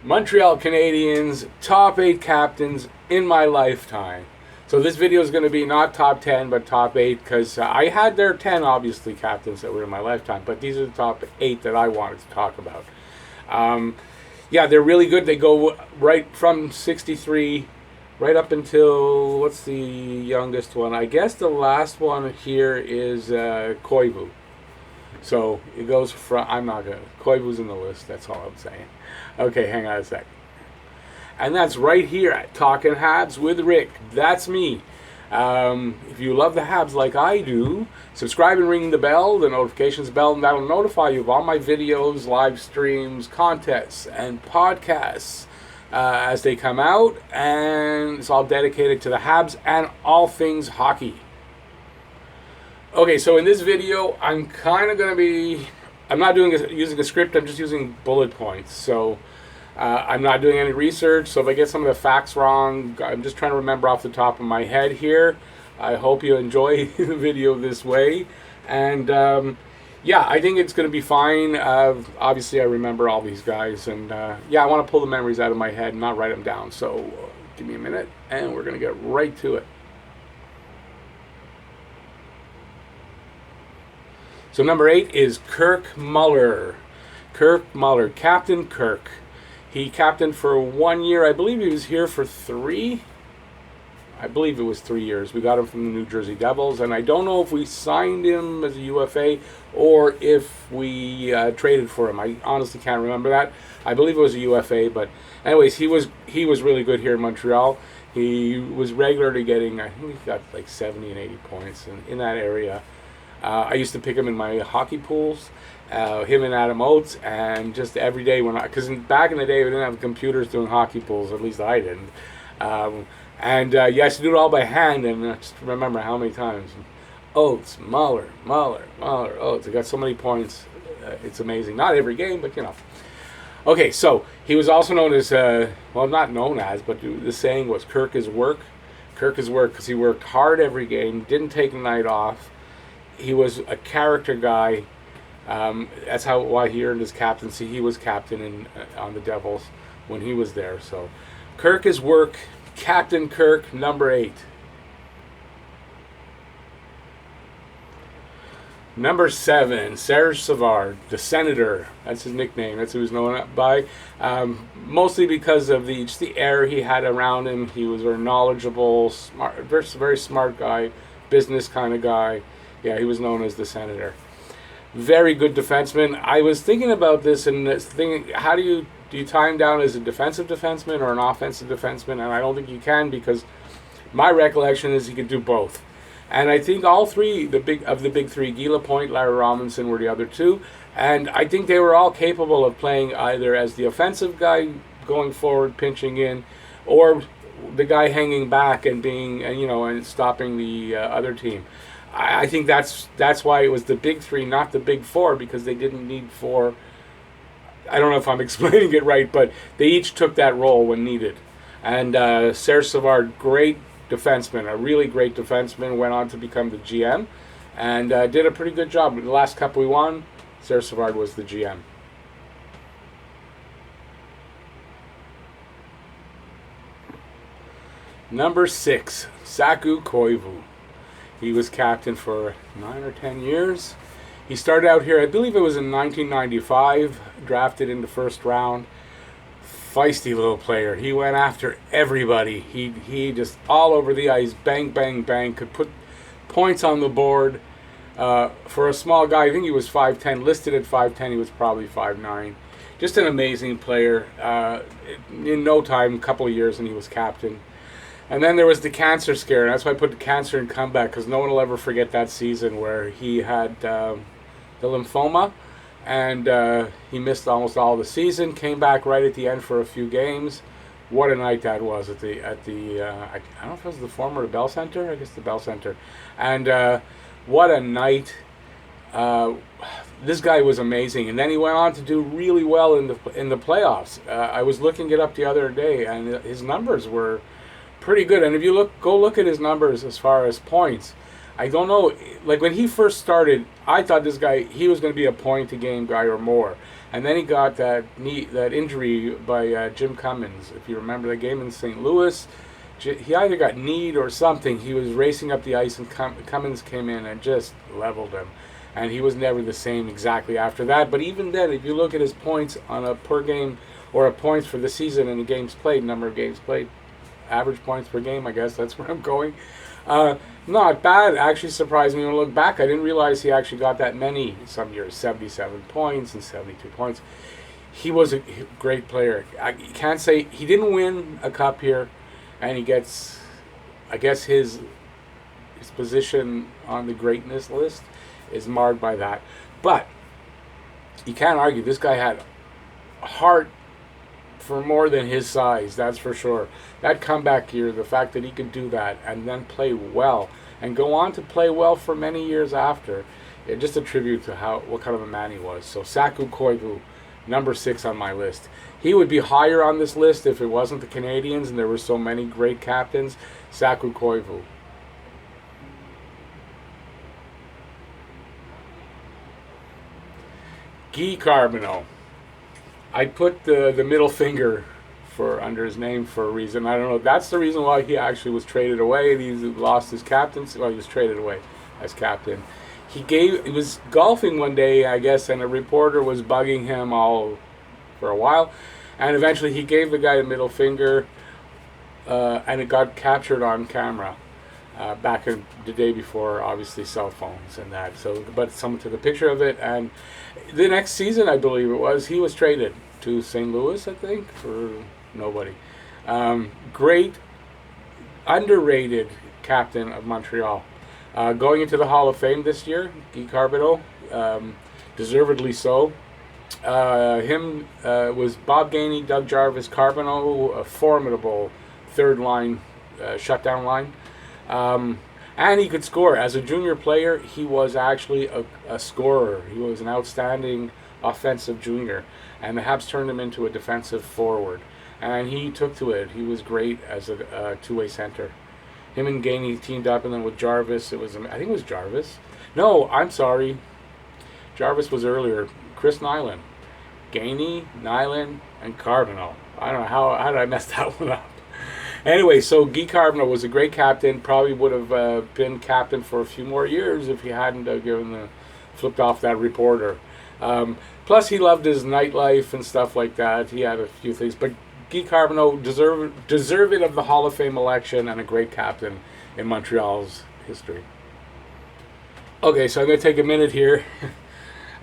Montreal Canadiens top 8 captains in my lifetime. So this video is going to be not top 10 but top 8 because I had their 10 obviously captains that were in my lifetime, but these are the top 8 that I wanted to talk about. Yeah, they're really good. They go right from 63 right up until, what's the youngest one? I guess the last one here is Koivu. So it goes from, Koivu's in the list, that's all I'm saying. Okay, hang on a sec. And that's right here at Talking Habs with Rick. That's me. If you love the Habs like I do, subscribe and ring the bell, the notifications bell, and that'll notify you of all my videos, live streams, contests, and podcasts as they come out. And it's all dedicated to the Habs and all things hockey. Okay, so in this video, I'm kind of going to be, I'm not using a script, I'm just using bullet points. So I'm not doing any research, so if I get some of the facts wrong, I'm just trying to remember off the top of my head here. I hope you enjoy the video this way. And yeah, I think it's going to be fine. Obviously, I remember all these guys. And yeah, I want to pull the memories out of my head and not write them down. So give me a minute, and we're going to get right to it. So number 8 is Kirk Muller. Kirk Muller, Captain Kirk. He captained for 1 year. I believe he was here for 3. I believe it was 3 years. We got him from the New Jersey Devils, and I don't know if we signed him as a UFA or if we traded for him. I honestly can't remember that. I believe it was a UFA, but anyways, he was really good here in Montreal. He was regularly getting, I think he got like 70 and 80 points in that area. I used to pick him in my hockey pools. Him and Adam Oates, and just every day because back in the day we didn't have computers doing hockey pools, at least I didn't, and you had to do it all by hand, and I just remember how many times Oates, Muller, Oates. I got so many points, it's amazing. Not every game, but you know. Okay, so he was also known as, well, not known as, but the saying was Kirk is work. Kirk is work because he worked hard every game, didn't take a night off. He was a character guy. That's why he earned his captaincy. He was captain on the Devils when he was there. So Kirk is work. Captain Kirk, number 8. Number 7, Serge Savard, the Senator. That's his nickname. That's who he's known by. Mostly because of just the air he had around him. He was very knowledgeable, smart, very smart guy, business kind of guy. Yeah, he was known as the Senator. Very good defenseman. I was thinking about this and thinking, how do you tie him down as a defensive defenseman or an offensive defenseman? And I don't think you can, because my recollection is he could do both. And I think all three, the big three, Guy Lapointe, Larry Robinson were the other two, and I think they were all capable of playing either as the offensive guy going forward, pinching in, or the guy hanging back and being, and stopping the other team. I think that's why it was the big three, not the big four, because they didn't need 4. I don't know if I'm explaining it right, but they each took that role when needed. And Serge Savard, great defenseman, a really great defenseman, went on to become the GM and did a pretty good job. The last cup we won, Serge Savard was the GM. Number 6, Saku Koivu. He was captain for 9 or 10 years. He started out here, I believe it was in 1995, drafted in the first round. Feisty little player. He went after everybody. He just all over the ice, bang, bang, bang, could put points on the board. For a small guy, I think he was 5'10", listed at 5'10", he was probably 5'9". Just an amazing player. In no time, a couple of years, and he was captain. And then there was the cancer scare, and that's why I put the cancer in comeback, because no one will ever forget that season where he had the lymphoma, and he missed almost all the season, came back right at the end for a few games. What a night that was at the I don't know if it was the former Bell Center, I guess the Bell Center. And what a night. This guy was amazing, and then he went on to do really well in the playoffs. I was looking it up the other day, and his numbers were pretty good. And if you go look at his numbers as far as points, I don't know, like when he first started, I thought this guy, he was going to be a point a game guy or more. And then he got that injury by Jim Cummins. If you remember the game in St. Louis, he either got kneed or something. He was racing up the ice, and Cummins came in and just leveled him. And he was never the same exactly after that. But even then, if you look at his points on a per game, or points for the season and the games played, number of games played, average points per game, I guess that's where I'm going. Not bad. Actually surprised me when I look back. I didn't realize he actually got that many some years, 77 points and 72 points. He was a great player. I can't say he didn't win a cup here, and he gets, I guess his position on the greatness list is marred by that. But you can't argue this guy had heart for more than his size, that's for sure. That comeback year, the fact that he could do that and then play well and go on to play well for many years after, just a tribute to what kind of a man he was. So Saku Koivu, number 6 on my list. He would be higher on this list if it wasn't the Canadiens and there were so many great captains. Saku Koivu. Guy Carboneau. I put the middle finger under his name for a reason. I don't know. That's the reason why he actually was traded away. He lost his captaincy. Well, he was traded away as captain. He was golfing one day, I guess, and a reporter was bugging him all for a while, and eventually he gave the guy a middle finger, and it got captured on camera. Back in the day before, obviously, cell phones and that. So, but someone took a picture of it, and the next season, I believe it was, he was traded to St. Louis, I think, for nobody. Great, underrated captain of Montreal. Going into the Hall of Fame this year, Guy Carboneau, deservedly so. Him was Bob Gainey, Doug Jarvis, Carboneau, a formidable third line, shutdown line. And he could score. As a junior player, he was actually a scorer. He was an outstanding offensive junior. And the Habs turned him into a defensive forward. And he took to it. He was great as a two-way center. Him and Gainey teamed up, and then with Jarvis, I think it was Jarvis. No, I'm sorry. Jarvis was earlier. Chris Nyland. Gainey, Nyland, and Carboneau. I don't know how did I mess that one up. Anyway, so Guy Carboneau was a great captain. Probably would have been captain for a few more years if he hadn't flipped off that reporter. Plus, he loved his nightlife and stuff like that. He had a few things. But Guy Carboneau deserved of the Hall of Fame election and a great captain in Montreal's history. Okay, so I'm going to take a minute here.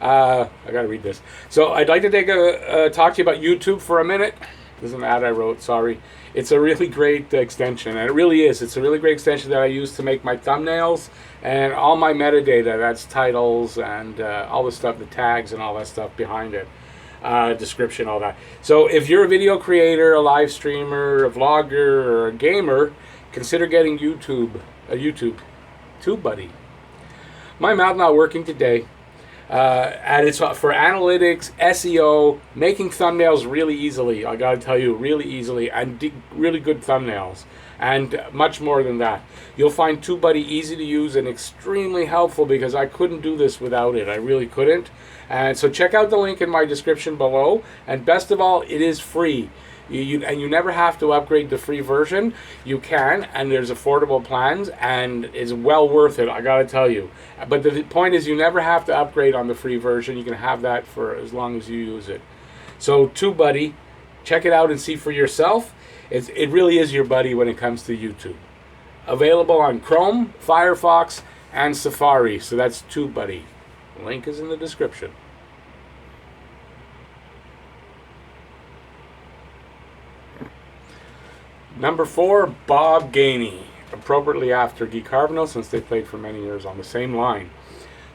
I got to read this. So I'd like to talk to you about YouTube for a minute. This is an ad I wrote, sorry. It's a really great extension, and it really is. It's a really great extension that I use to make my thumbnails and all my metadata. That's titles and all the stuff, the tags and all that stuff behind it. Description, all that. So if you're a video creator, a live streamer, a vlogger, or a gamer, consider getting YouTube TubeBuddy. My mouth not working today. And it's for analytics, SEO, making thumbnails really easily. I gotta tell you, really easily, and really good thumbnails, and much more than that. You'll find TubeBuddy easy to use and extremely helpful because I couldn't do this without it. I really couldn't. And so check out the link in my description below. And best of all, it is free. You never have to upgrade the free version. You can, and there's affordable plans, and it's well worth it, I gotta tell you. But the point is, you never have to upgrade on the free version. You can have that for as long as you use it. So TubeBuddy, check it out and see for yourself. It really is your buddy when it comes to YouTube. Available on Chrome, Firefox, and Safari. So that's TubeBuddy. Link is in the description. Number 4, Bob Gainey, appropriately after Guy Carboneau, since they played for many years on the same line.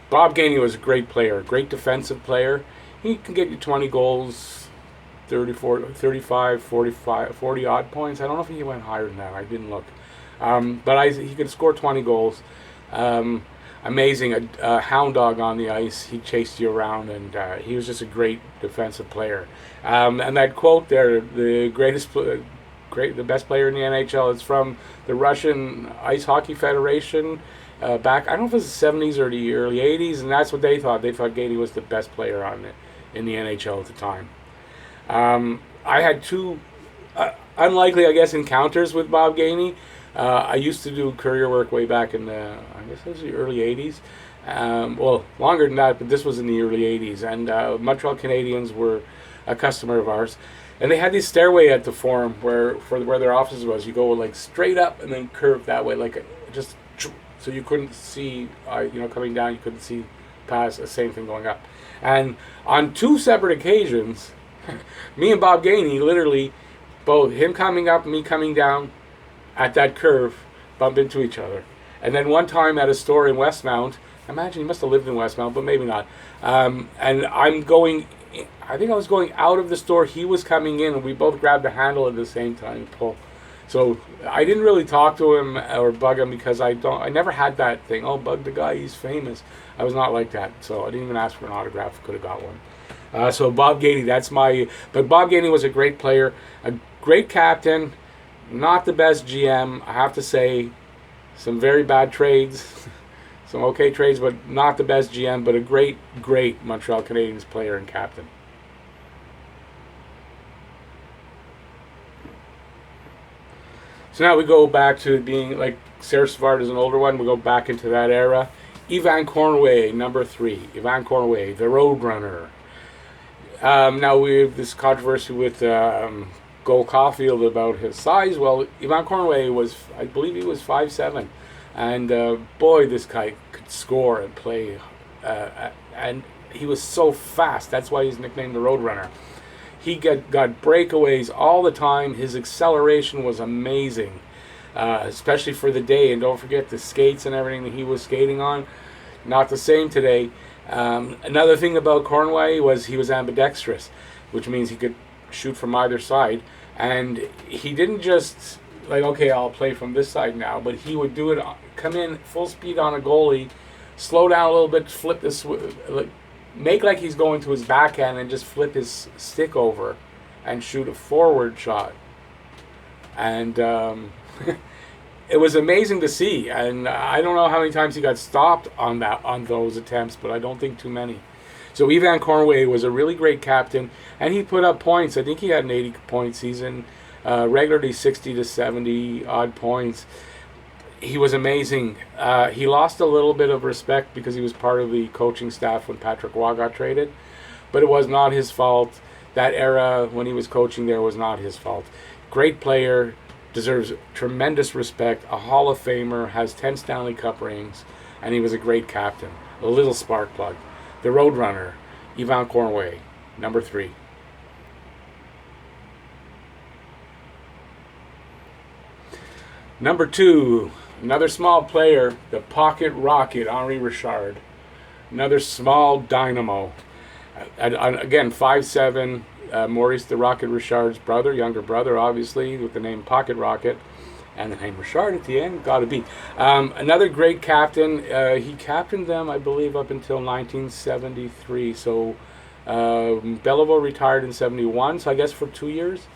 Bob Gainey was a great player, great defensive player. He can get you 20 goals, 35, 45, 40 odd points. I don't know if he went higher than that. I didn't look. But he could score 20 goals. Amazing, a hound dog on the ice. He chased you around, and he was just a great defensive player. And that quote there, the best player in the NHL, is from the Russian Ice Hockey Federation back, I don't know if it was the 70s or the early 80s, and that's what they thought. They thought Gainey was the best player on in the NHL at the time. I had two unlikely, I guess, encounters with Bob Gainey. I used to do courier work way back in the, I guess it was the early 80s. Well, longer than that, but this was in the early 80s. And Montreal Canadiens were a customer of ours. And they had this stairway at the Forum where their office was. You go like straight up and then curve that way, like just so you couldn't see, coming down. You couldn't see past the same thing going up. And on two separate occasions, me and Bob Gainey, literally, both him coming up and me coming down at that curve, bump into each other. And then one time at a store in Westmount, imagine he must have lived in Westmount, but maybe not. And I think I was going out of the store, he was coming in, and we both grabbed the handle at the same time and pull. So I didn't really talk to him or bug him because I never had that thing, oh, bug the guy, he's famous. I was not like that, so I didn't even ask for an autograph, could have got one. So Bob Gainey, but Bob Gainey was a great player, a great captain, not the best GM, I have to say, some very bad trades, some okay trades, but not the best GM, but a great, great Montreal Canadiens player and captain. So now we go back to being like Serge Savard is an older one. We go back into that era. Yvan Conway, number 3. Yvan Conway, the Roadrunner. Now we have this controversy with Cole Caulfield about his size. Well, Yvan Conway I believe he was 5'7", and boy, this guy could score and play, and he was so fast. That's why he's nicknamed the Roadrunner. He got breakaways all the time. His acceleration was amazing, especially for the day. And don't forget the skates and everything that he was skating on. Not the same today. Another thing about Conway was he was ambidextrous, which means he could shoot from either side. And he didn't just like, okay, I'll play from this side now, but he would do it, come in full speed on a goalie, slow down a little bit, flip this, make like he's going to his backhand and just flip his stick over and shoot a forward shot. And it was amazing to see. And I don't know how many times he got stopped on those attempts, but I don't think too many. So Yvan Conway was a really great captain, and he put up points. I think he had an 80-point season, regularly 60 to 70 odd points. He was amazing. He lost a little bit of respect because he was part of the coaching staff when Patrick Waugh got traded, but it was not his fault. That era when he was coaching there was not his fault. Great player, deserves tremendous respect, a Hall of Famer, has 10 Stanley Cup rings, and he was a great captain. A little spark plug. The Roadrunner, Yvan Conway, number 3. Number 2, another small player, the Pocket Rocket, Henri Rashard. Another small dynamo. Again, 5'7", Maurice the Rocket Richard's brother, younger brother, obviously, with the name Pocket Rocket. And the name Rashard at the end, gotta be. Another great captain. He captained them, I believe, up until 1973. So Beliveau retired in 71, so I guess for 2 years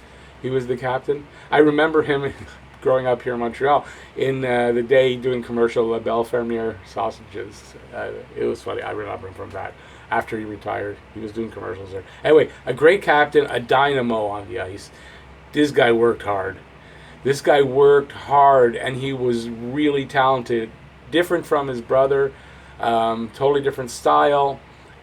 he was the captain. I remember him growing up here in Montreal in the day doing commercial La Belle Fermier sausages. It was funny. I remember him from that. After he retired, he was doing commercials there. Anyway, a great captain, a dynamo on the ice. This guy worked hard. And he was really talented. Different from his brother, totally different style,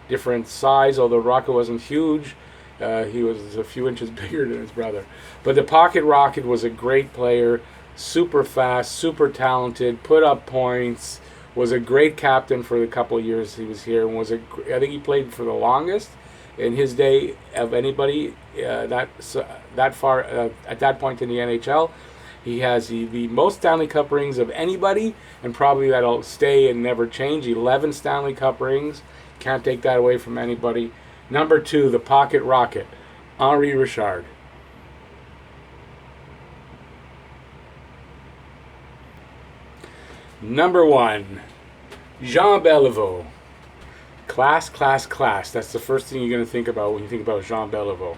different size, although Rocket wasn't huge. He was a few inches bigger than his brother. But the Pocket Rocket was a great player, super fast, super talented, put up points, was a great captain for the couple of years he was here, and I think he played for the longest in his day of anybody that far at that point in the NHL. He has the most Stanley Cup rings of anybody, and probably that'll stay and never change. 11 Stanley Cup rings. Can't take that away from anybody. Number 2, the Pocket Rocket, Henri Rashard. Number 1, Jean Beliveau. Class. That's the first thing you're going to think about when you think about Jean Beliveau.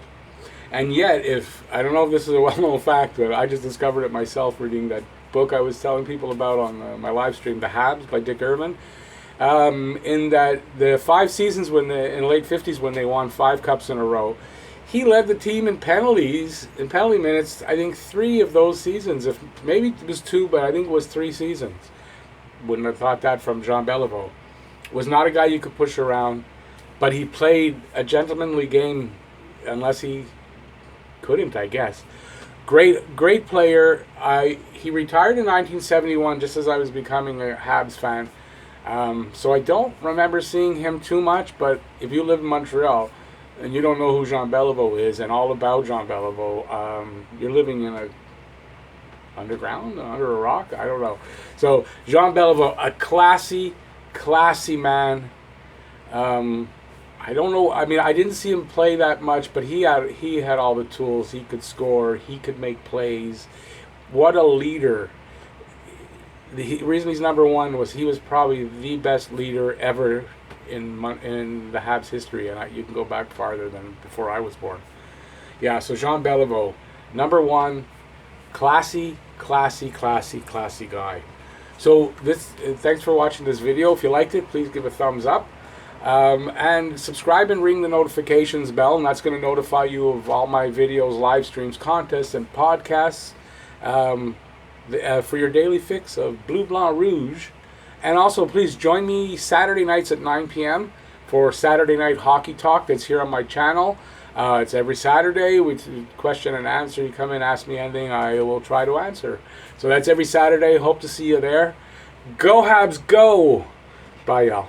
And yet, I don't know if this is a well-known fact, but I just discovered it myself reading that book I was telling people about on my live stream, The Habs by Dick Irvin. in that the 5 seasons in the late 50s when they won 5 cups in a row, he led the team in penalties, in penalty minutes. I think 3 of those seasons, if maybe it was 2, but I think it was 3 seasons. Wouldn't have thought that from Jean Beliveau. Was not a guy you could push around, but he played a gentlemanly game, unless he couldn't, I guess. Great player. He retired in 1971, just as I was becoming a Habs fan. So I don't remember seeing him too much, but if you live in Montreal and you don't know who Jean Beliveau is and all about Jean Beliveau, you're living in under a rock? I don't know. So Jean Beliveau, a classy man. I don't know. I mean, I didn't see him play that much, but he had all the tools. He could score. He could make plays. What a leader! The reason he's number 1 was he was probably the best leader ever in the Habs history, and you can go back farther than before I was born. Yeah. So Jean Beliveau, number 1, classy guy. So thanks for watching this video. If you liked it, please give a thumbs up. And subscribe and ring the notifications bell, and that's going to notify you of all my videos, live streams, contests, and podcasts for your daily fix of Bleu Blanc Rouge. And also, please join me Saturday nights at 9 p.m. for Saturday Night Hockey Talk. That's here on my channel. It's every Saturday with question and answer. You come in, ask me anything, I will try to answer. So that's every Saturday. Hope to see you there. Go Habs, go! Bye, y'all.